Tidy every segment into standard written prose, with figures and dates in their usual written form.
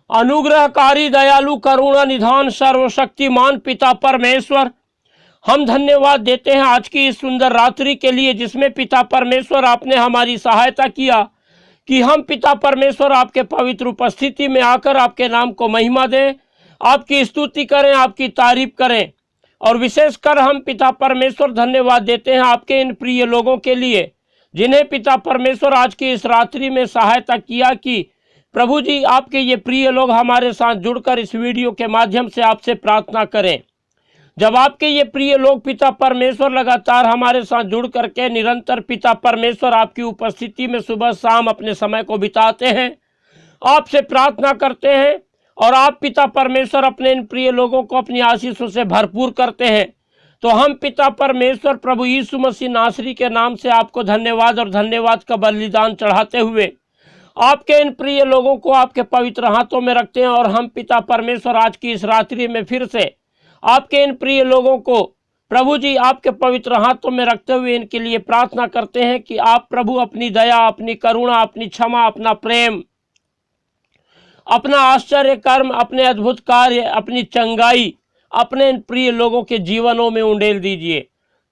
अनुग्रहकारी दयालु करुणा निधान सर्वशक्तिमान पिता परमेश्वर, हम धन्यवाद देते हैं आज की इस सुंदर रात्रि के लिए जिसमें पिता परमेश्वर आपने हमारी सहायता किया कि हम पिता परमेश्वर आपके पवित्र उपस्थिति में आकर आपके नाम को महिमा दें, आपकी स्तुति करें, आपकी तारीफ करें। और विशेषकर हम पिता परमेश्वर धन्यवाद देते हैं आपके इन प्रिय लोगों के लिए जिन्हें पिता परमेश्वर आज की इस रात्रि में सहायता किया कि प्रभु जी आपके ये प्रिय लोग हमारे साथ जुड़कर इस वीडियो के माध्यम से आपसे प्रार्थना करें। जब आपके ये प्रिय लोग पिता परमेश्वर लगातार हमारे साथ जुड़ करके निरंतर पिता परमेश्वर आपकी उपस्थिति में सुबह शाम अपने समय को बिताते हैं, आपसे प्रार्थना करते हैं और आप पिता परमेश्वर अपने इन प्रिय लोगों को अपनी आशीषों से भरपूर करते हैं, तो हम पिता परमेश्वर प्रभु यीशु मसीह नासरी के नाम से आपको धन्यवाद और धन्यवाद का बलिदान चढ़ाते हुए आपके इन प्रिय लोगों को आपके पवित्र हाथों में रखते हैं। और हम पिता परमेश्वर आज की इस रात्रि में फिर से आपके इन प्रिय लोगों को प्रभु जी आपके पवित्र हाथों में रखते हुए इनके लिए प्रार्थना करते हैं कि आप प्रभु अपनी दया, अपनी करुणा, अपनी क्षमा, अपना प्रेम, अपना आश्चर्य कर्म, अपने अद्भुत कार्य, अपनी चंगाई अपने इन प्रिय लोगों के जीवनों में उंडेल दीजिए,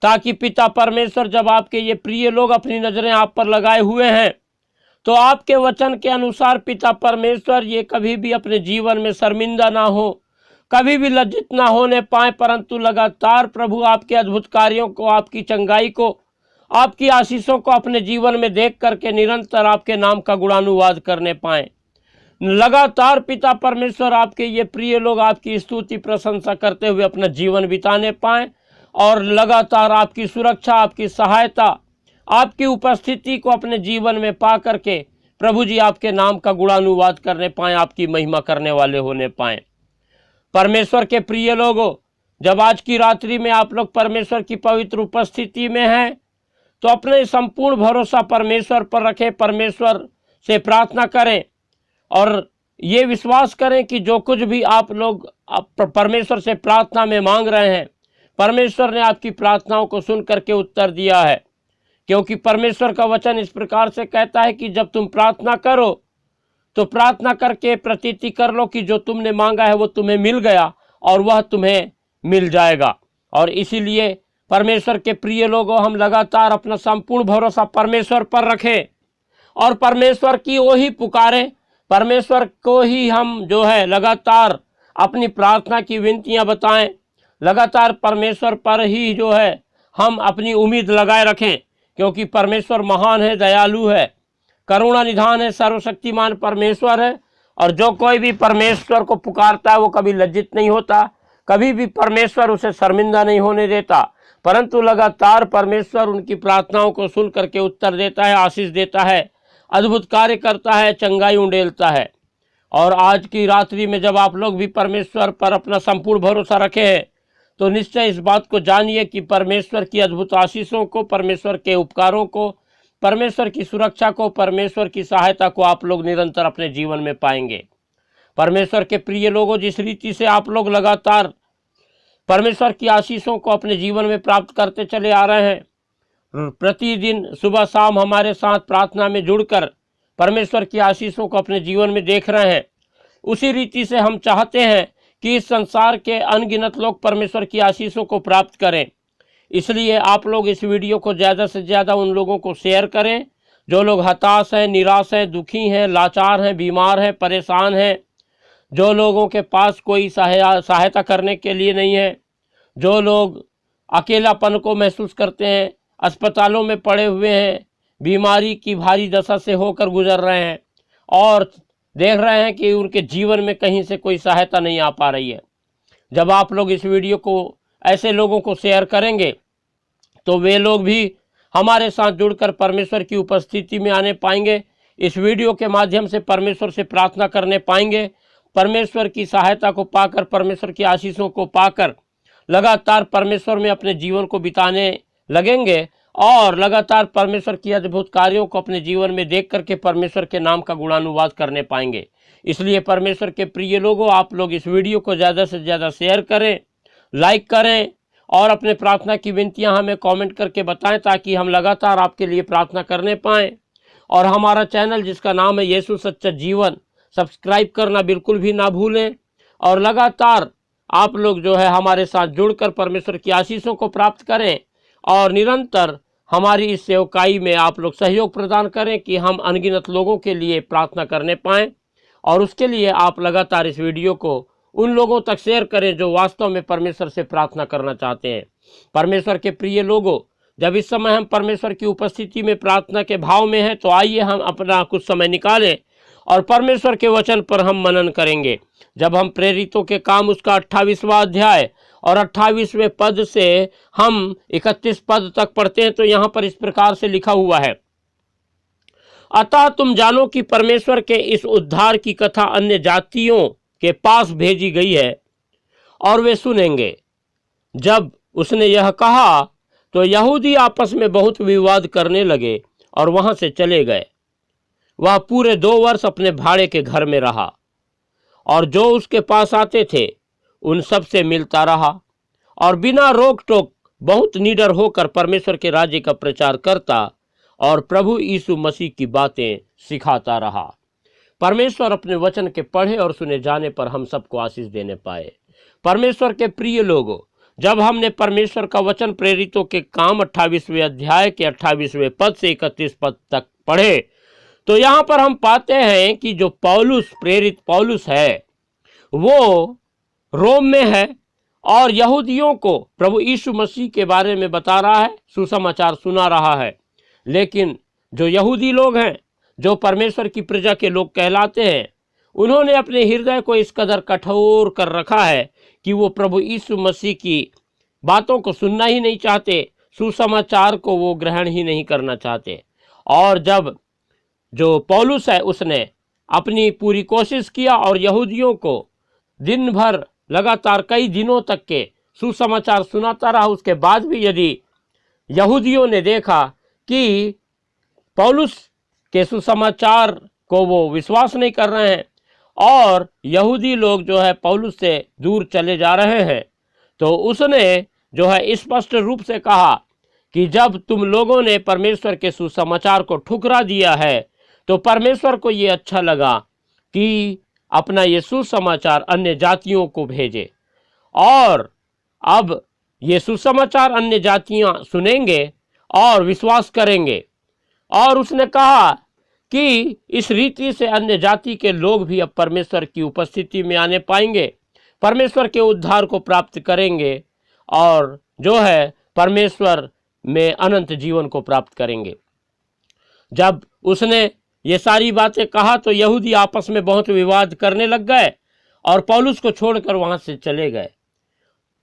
ताकि पिता परमेश्वर जब आपके ये प्रिय लोग अपनी नजरें आप पर लगाए हुए हैं तो आपके वचन के अनुसार पिता परमेश्वर ये कभी भी अपने जीवन में शर्मिंदा ना हो, कभी भी लज्जित ना होने पाए, परंतु लगातार प्रभु आपके अद्भुत कार्यों को, आपकी चंगाई को, आपकी आशीषों को अपने जीवन में देख करके निरंतर आपके नाम का गुणानुवाद करने पाएँ। लगातार पिता परमेश्वर आपके ये प्रिय लोग आपकी स्तुति प्रशंसा करते हुए अपना जीवन बिताने पाएँ और लगातार आपकी सुरक्षा, आपकी सहायता, आपकी उपस्थिति को अपने जीवन में पा करके प्रभु जी आपके नाम का गुणानुवाद करने पाएँ, आपकी महिमा करने वाले होने पाएँ। परमेश्वर के प्रिय लोगों, जब आज की रात्रि में आप लोग परमेश्वर की पवित्र उपस्थिति में हैं तो अपने संपूर्ण भरोसा परमेश्वर पर रखें, परमेश्वर से प्रार्थना करें और ये विश्वास करें कि जो कुछ भी आप लोग परमेश्वर से प्रार्थना में मांग रहे हैं, परमेश्वर ने आपकी प्रार्थनाओं को सुन करके उत्तर दिया है। क्योंकि परमेश्वर का वचन इस प्रकार से कहता है कि जब तुम प्रार्थना करो तो प्रार्थना करके प्रतीति कर लो कि जो तुमने मांगा है वो तुम्हें मिल गया और वह तुम्हें मिल जाएगा। और इसीलिए परमेश्वर के प्रिय लोगों, हम लगातार अपना संपूर्ण भरोसा परमेश्वर पर रखें और परमेश्वर की वो ही पुकारें, परमेश्वर को ही हम जो है लगातार अपनी प्रार्थना की विनतियां बताएं, लगातार परमेश्वर पर ही जो है हम अपनी उम्मीद लगाए रखें, क्योंकि परमेश्वर महान है, दयालु है, करुणा निधान है, सर्वशक्तिमान परमेश्वर है। और जो कोई भी परमेश्वर को पुकारता है वो कभी लज्जित नहीं होता, कभी भी परमेश्वर उसे शर्मिंदा नहीं होने देता, परंतु लगातार परमेश्वर उनकी प्रार्थनाओं को सुन करके उत्तर देता है, आशीष देता है, अद्भुत कार्य करता है, चंगाई उंडेलता है। और आज की रात्रि में जब आप लोग भी परमेश्वर पर अपना संपूर्ण भरोसा रखे हैं तो निश्चय इस बात को जानिए कि परमेश्वर की अद्भुत आशीषों को, परमेश्वर के उपकारों को, परमेश्वर की सुरक्षा को, परमेश्वर की सहायता को आप लोग निरंतर अपने जीवन में पाएंगे। परमेश्वर के प्रिय लोगों, जिस रीति से आप लोग लगातार परमेश्वर की आशीषों को अपने जीवन में प्राप्त करते चले आ रहे हैं, प्रतिदिन सुबह शाम हमारे साथ प्रार्थना में जुड़कर परमेश्वर की आशीषों को अपने जीवन में देख रहे हैं, उसी रीति से हम चाहते हैं कि इस संसार के अनगिनत लोग परमेश्वर की आशीषों को प्राप्त करें। इसलिए आप लोग इस वीडियो को ज़्यादा से ज़्यादा उन लोगों को शेयर करें जो लोग हताश हैं, निराश हैं, दुखी हैं, लाचार हैं, बीमार हैं, परेशान हैं, जो लोगों के पास कोई सहायता करने के लिए नहीं है, जो लोग अकेलापन को महसूस करते हैं, अस्पतालों में पड़े हुए हैं, बीमारी की भारी दशा से होकर गुजर रहे हैं और देख रहे हैं कि उनके जीवन में कहीं से कोई सहायता नहीं आ पा रही है। जब आप लोग इस वीडियो को ऐसे लोगों को शेयर करेंगे तो वे लोग भी हमारे साथ जुड़कर परमेश्वर की उपस्थिति में आने पाएंगे, इस वीडियो के माध्यम से परमेश्वर से प्रार्थना करने पाएंगे, परमेश्वर की सहायता को पाकर, परमेश्वर की आशीषों को पाकर लगातार परमेश्वर में अपने जीवन को बिताने लगेंगे और लगातार परमेश्वर की अद्भुत कार्यों को अपने जीवन में देख करके परमेश्वर के नाम का गुणानुवाद करने पाएंगे। इसलिए परमेश्वर के प्रिय लोगों, आप लोग इस वीडियो को ज़्यादा से ज़्यादा शेयर करें, लाइक करें और अपने प्रार्थना की विनतियां हमें कमेंट करके बताएं, ताकि हम लगातार आपके लिए प्रार्थना करने पाएँ और हमारा चैनल जिसका नाम है यीशु सच्चा जीवन सब्सक्राइब करना बिल्कुल भी ना भूलें। और लगातार आप लोग जो है हमारे साथ जुड़कर परमेश्वर की आशीषों को प्राप्त करें और निरंतर हमारी इस सेवकाई में आप लोग सहयोग प्रदान करें कि हम अनगिनत लोगों के लिए प्रार्थना करने पाएँ। और उसके लिए आप लगातार इस वीडियो को उन लोगों तक शेयर करें जो वास्तव में परमेश्वर से प्रार्थना करना चाहते हैं। परमेश्वर के प्रिय लोगों, जब इस समय हम परमेश्वर की उपस्थिति में प्रार्थना के भाव में हैं, तो आइए हम अपना कुछ समय निकालें और परमेश्वर के वचन पर हम मनन करेंगे। जब हम प्रेरितों के काम उसका 28वां अध्याय और 28वें पद से हम 31 पद तक पढ़ते हैं, तो यहाँ पर इस प्रकार से लिखा हुआ है, अतः तुम जानो कि परमेश्वर के इस उद्धार की कथा अन्य जातियों के पास भेजी गई है और वे सुनेंगे। जब उसने यह कहा तो यहूदी आपस में बहुत विवाद करने लगे और वहां से चले गए। वह पूरे 2 वर्ष अपने भाड़े के घर में रहा और जो उसके पास आते थे उन सब से मिलता रहा और बिना रोक टोक बहुत निडर होकर परमेश्वर के राज्य का प्रचार करता और प्रभु यीशु मसीह की बातें सिखाता रहा। परमेश्वर अपने वचन के पढ़े और सुने जाने पर हम सबको आशीष देने पाए। परमेश्वर के प्रिय लोगों, जब हमने परमेश्वर का वचन प्रेरितों के काम 28वें अध्याय के 28वें पद से 31 पद तक पढ़े, तो यहाँ पर हम पाते हैं कि जो प्रेरित पौलुस है वो रोम में है और यहूदियों को प्रभु यीशु मसीह के बारे में बता रहा है, सुसमाचार सुना रहा है। लेकिन जो यहूदी लोग हैं, जो परमेश्वर की प्रजा के लोग कहलाते हैं, उन्होंने अपने हृदय को इस कदर कठोर कर रखा है कि वो प्रभु यीशु मसीह की बातों को सुनना ही नहीं चाहते, सुसमाचार को वो ग्रहण ही नहीं करना चाहते। और जब जो पौलुस है उसने अपनी पूरी कोशिश किया और यहूदियों को दिन भर लगातार कई दिनों तक के सुसमाचार सुनाता रहा, उसके बाद भी यदि यहूदियों ने देखा कि पौलुस के सुसमाचार को वो विश्वास नहीं कर रहे हैं और यहूदी लोग जो है पौलुस से दूर चले जा रहे हैं, तो उसने जो है स्पष्ट रूप से कहा कि जब तुम लोगों ने परमेश्वर के सुसमाचार को ठुकरा दिया है, तो परमेश्वर को ये अच्छा लगा कि अपना ये सुसमाचार अन्य जातियों को भेजे। और अब ये सुसमाचार अन्य जातियां सुनेंगे और विश्वास करेंगे। और उसने कहा कि इस रीति से अन्य जाति के लोग भी अब परमेश्वर की उपस्थिति में आने पाएंगे, परमेश्वर के उद्धार को प्राप्त करेंगे और जो है परमेश्वर में अनंत जीवन को प्राप्त करेंगे। जब उसने ये सारी बातें कहा तो यहूदी आपस में बहुत विवाद करने लग गए और पौलुस को छोड़कर वहां से चले गए।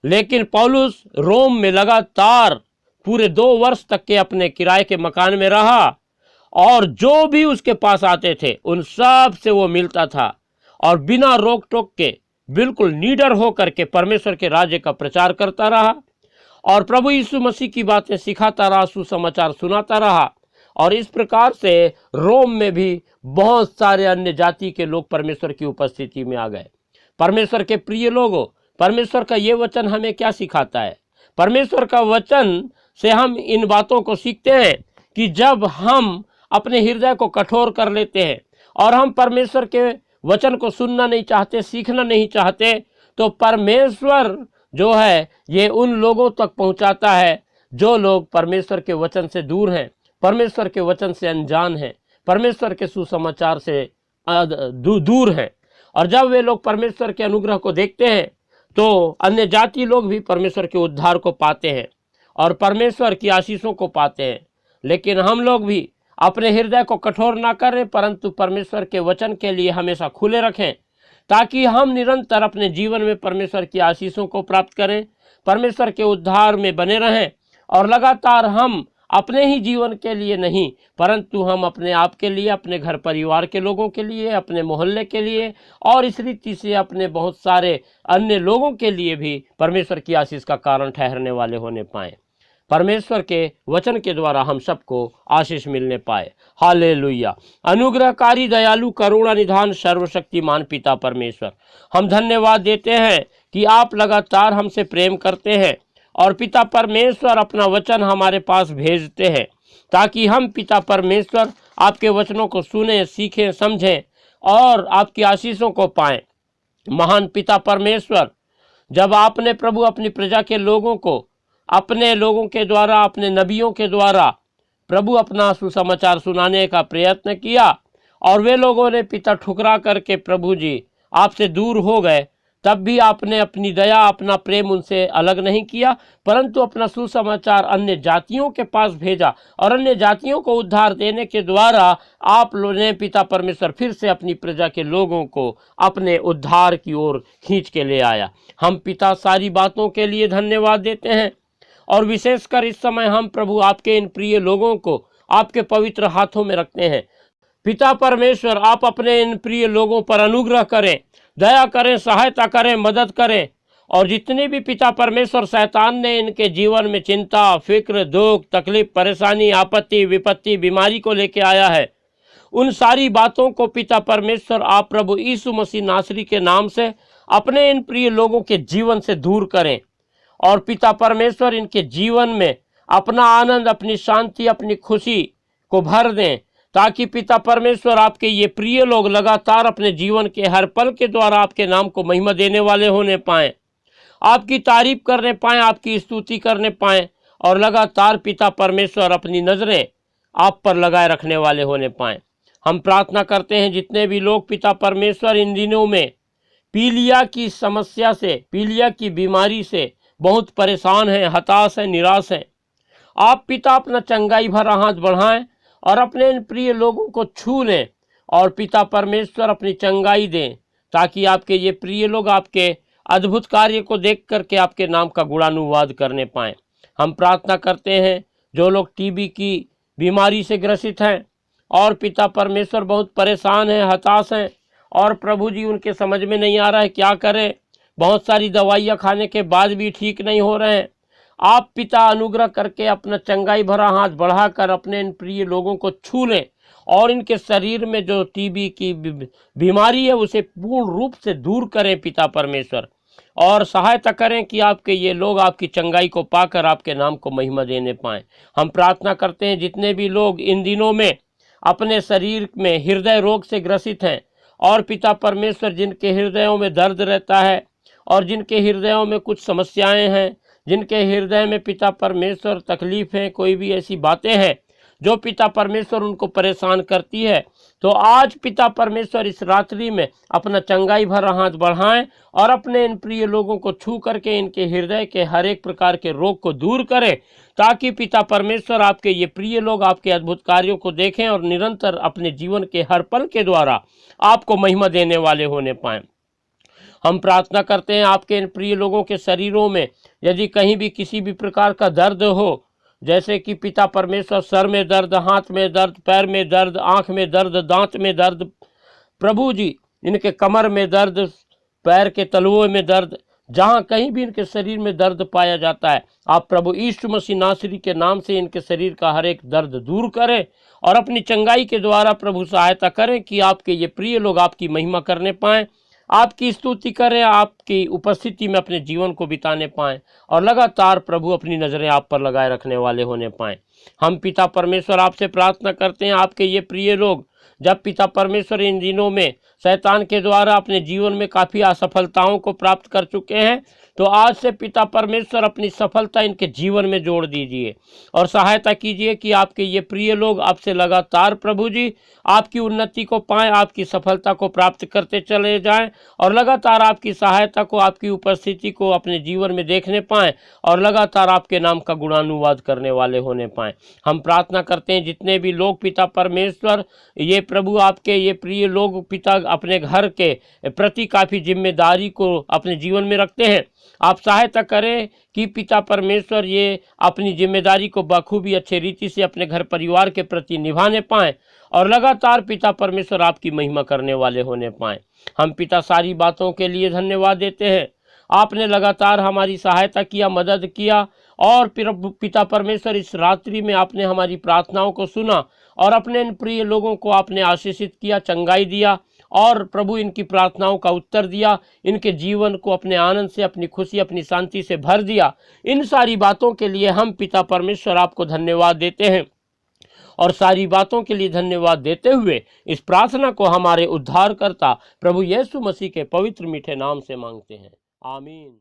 लेकिन पौलुस रोम में लगातार पूरे 2 वर्ष तक के अपने किराए के मकान में रहा और जो भी उसके पास आते थे उन सब से वो मिलता था और बिना रोक टोक के बिल्कुल निडर होकर के परमेश्वर के राज्य का प्रचार करता रहा और प्रभु यीशु मसीह की बातें सिखाता रहा, सुसमाचार सुनाता रहा। और इस प्रकार से रोम में भी बहुत सारे अन्य जाति के लोग परमेश्वर की उपस्थिति में आ गए। परमेश्वर के प्रिय लोगों, परमेश्वर का ये वचन हमें क्या सिखाता है? परमेश्वर का वचन से हम इन बातों को सीखते हैं कि जब हम अपने हृदय को कठोर कर लेते हैं और हम परमेश्वर के वचन को सुनना नहीं चाहते, सीखना नहीं चाहते, तो परमेश्वर जो है ये उन लोगों तक पहुंचाता है जो लोग परमेश्वर के वचन से दूर हैं, परमेश्वर के वचन से अनजान हैं, परमेश्वर के सुसमाचार से दूर हैं। और जब वे लोग परमेश्वर के अनुग्रह को देखते हैं तो अन्य जाति लोग भी परमेश्वर के उद्धार को पाते हैं और परमेश्वर की आशीषों को पाते हैं। लेकिन हम लोग भी अपने हृदय को कठोर ना करें, परंतु परमेश्वर के वचन के लिए हमेशा खुले रखें ताकि हम निरंतर अपने जीवन में परमेश्वर की आशीषों को प्राप्त करें, परमेश्वर के उद्धार में बने रहें और लगातार हम अपने ही जीवन के लिए नहीं, परंतु हम अपने आप के लिए, अपने घर परिवार के लोगों के लिए, अपने मोहल्ले के लिए और इस रीति से अपने बहुत सारे अन्य लोगों के लिए भी परमेश्वर की आशीष का कारण ठहरने वाले होने पाएं। परमेश्वर के वचन के द्वारा हम सबको आशीष मिलने पाए। हालेलुया। अनुग्रहकारी, दयालु, करुणा निधान, सर्वशक्तिमान पिता परमेश्वर, हम धन्यवाद देते हैं कि आप लगातार हमसे प्रेम करते हैं और पिता परमेश्वर अपना वचन हमारे पास भेजते हैं ताकि हम पिता परमेश्वर आपके वचनों को सुने, सीखें, समझें और आपकी आशीषों को पाएं। महान पिता परमेश्वर, जब आपने प्रभु अपनी प्रजा के लोगों को अपने लोगों के द्वारा, अपने नबियों के द्वारा प्रभु अपना सुसमाचार सुनाने का प्रयत्न किया और वे लोगों ने पिता ठुकरा करके प्रभु जी आपसे दूर हो गए, तब भी आपने अपनी दया, अपना प्रेम उनसे अलग नहीं किया, परंतु अपना सुसमाचार अन्य जातियों के पास भेजा और अन्य जातियों को उद्धार देने के द्वारा आप लोगों ने पिता परमेश्वर फिर से अपनी प्रजा के लोगों को अपने उद्धार की ओर खींच के ले आया। हम पिता सारी बातों के लिए धन्यवाद देते हैं और विशेषकर इस समय हम प्रभु आपके इन प्रिय लोगों को आपके पवित्र हाथों में रखते हैं। पिता परमेश्वर, आप अपने इन प्रिय लोगों पर अनुग्रह करें, दया करें, सहायता करें, मदद करें। और जितने भी पिता परमेश्वर शैतान ने इनके जीवन में चिंता, फिक्र, दुख, तकलीफ, परेशानी, आपत्ति, विपत्ति, बीमारी को लेके आया है, उन सारी बातों को पिता परमेश्वर आप प्रभु यीशु मसीह नासरी के नाम से अपने इन प्रिय लोगों के जीवन से दूर करें और पिता परमेश्वर इनके जीवन में अपना आनंद, अपनी शांति, अपनी खुशी को भर दें, ताकि पिता परमेश्वर आपके ये प्रिय लोग लगातार अपने जीवन के हर पल के द्वारा आपके नाम को महिमा देने वाले होने पाएं, आपकी तारीफ करने पाएं, आपकी स्तुति करने पाएं और लगातार पिता परमेश्वर अपनी नज़रें आप पर लगाए रखने वाले होने पाएं। हम प्रार्थना करते हैं जितने भी लोग पिता परमेश्वर इन दिनों में पीलिया की समस्या से, पीलिया की बीमारी से बहुत परेशान हैं, हताश हैं, निराश हैं, आप पिता अपना चंगाई भरा हाथ बढ़ाएं और अपने इन प्रिय लोगों को छू लें और पिता परमेश्वर अपनी चंगाई दें, ताकि आपके ये प्रिय लोग आपके अद्भुत कार्य को देख करके आपके नाम का गुणानुवाद करने पाएं। हम प्रार्थना करते हैं जो लोग टीबी की बीमारी से ग्रसित हैं और पिता परमेश्वर बहुत परेशान हैं, हताश हैं और प्रभु जी उनके समझ में नहीं आ रहा है क्या करें, बहुत सारी दवाइयाँ खाने के बाद भी ठीक नहीं हो रहे हैं, आप पिता अनुग्रह करके अपना चंगाई भरा हाथ बढ़ाकर अपने इन प्रिय लोगों को छू लें और इनके शरीर में जो टीबी की बीमारी है उसे पूर्ण रूप से दूर करें पिता परमेश्वर, और सहायता करें कि आपके ये लोग आपकी चंगाई को पाकर आपके नाम को महिमा देने पाएं। हम प्रार्थना करते हैं जितने भी लोग इन दिनों में अपने शरीर में हृदय रोग से ग्रसित हैं और पिता परमेश्वर जिनके हृदयों में दर्द रहता है और जिनके हृदयों में कुछ समस्याएं हैं, जिनके हृदय में पिता परमेश्वर तकलीफ है, कोई भी ऐसी बातें हैं जो पिता परमेश्वर उनको परेशान करती है, तो आज पिता परमेश्वर इस रात्रि में अपना चंगाई भरा हाथ बढ़ाएं और अपने इन प्रिय लोगों को छू करके इनके हृदय के हर एक प्रकार के रोग को दूर करें, ताकि पिता परमेश्वर आपके ये प्रिय लोग आपके अद्भुत कार्यों को देखें और निरंतर अपने जीवन के हर पल के द्वारा आपको महिमा देने वाले होने पाएं। हम प्रार्थना करते हैं आपके इन प्रिय लोगों के शरीरों में यदि कहीं भी किसी भी प्रकार का दर्द हो, जैसे कि पिता परमेश्वर सर में दर्द, हाथ में दर्द, पैर में दर्द, आँख में दर्द, दांत में दर्द, प्रभु जी इनके कमर में दर्द, पैर के तलुओं में दर्द, जहाँ कहीं भी इनके शरीर में दर्द पाया जाता है, आप प्रभु यीशु मसीह नासरी के नाम से इनके शरीर का हर एक दर्द दूर करें और अपनी चंगाई के द्वारा प्रभु सहायता करें कि आपके ये प्रिय लोग आपकी महिमा करने पाएँ, आपकी स्तुति करें, आपकी उपस्थिति में अपने जीवन को बिताने पाएं और लगातार प्रभु अपनी नज़रें आप पर लगाए रखने वाले होने पाएं। हम पिता परमेश्वर आपसे प्रार्थना करते हैं आपके ये प्रिय लोग जब पिता परमेश्वर इन दिनों में शैतान के द्वारा अपने जीवन में काफ़ी असफलताओं को प्राप्त कर चुके हैं, तो आज से पिता परमेश्वर अपनी सफलता इनके जीवन में जोड़ दीजिए और सहायता कीजिए कि आपके ये प्रिय लोग आपसे लगातार प्रभु जी आपकी उन्नति को पाएं, आपकी सफलता को प्राप्त करते चले जाएं और लगातार आपकी सहायता को, आपकी उपस्थिति को अपने जीवन में देखने पाएं और लगातार आपके नाम का गुणानुवाद करने वाले होने पाएं। हम प्रार्थना करते हैं जितने भी लोग पिता परमेश्वर ये प्रभु आपके ये प्रिय लोग पिता अपने घर के प्रति काफ़ी जिम्मेदारी को अपने जीवन में रखते हैं, आप सहायता करें कि पिता परमेश्वर ये अपनी जिम्मेदारी को बखूबी अच्छे रीति से अपने घर परिवार के प्रति निभाने पाएं और लगातार पिता परमेश्वर आपकी महिमा करने वाले होने पाएं। हम पिता सारी बातों के लिए धन्यवाद देते हैं, आपने लगातार हमारी सहायता किया, मदद किया और पिता परमेश्वर इस रात्रि में आपने हमारी प्रार्थनाओं को सुना और अपने इन प्रिय लोगों को आपने आशीषित किया, चंगाई दिया और प्रभु इनकी प्रार्थनाओं का उत्तर दिया, इनके जीवन को अपने आनंद से, अपनी खुशी, अपनी शांति से भर दिया। इन सारी बातों के लिए हम पिता परमेश्वर आपको धन्यवाद देते हैं और सारी बातों के लिए धन्यवाद देते हुए इस प्रार्थना को हमारे उद्धारकर्ता प्रभु यीशु मसीह के पवित्र मीठे नाम से मांगते हैं, आमीन।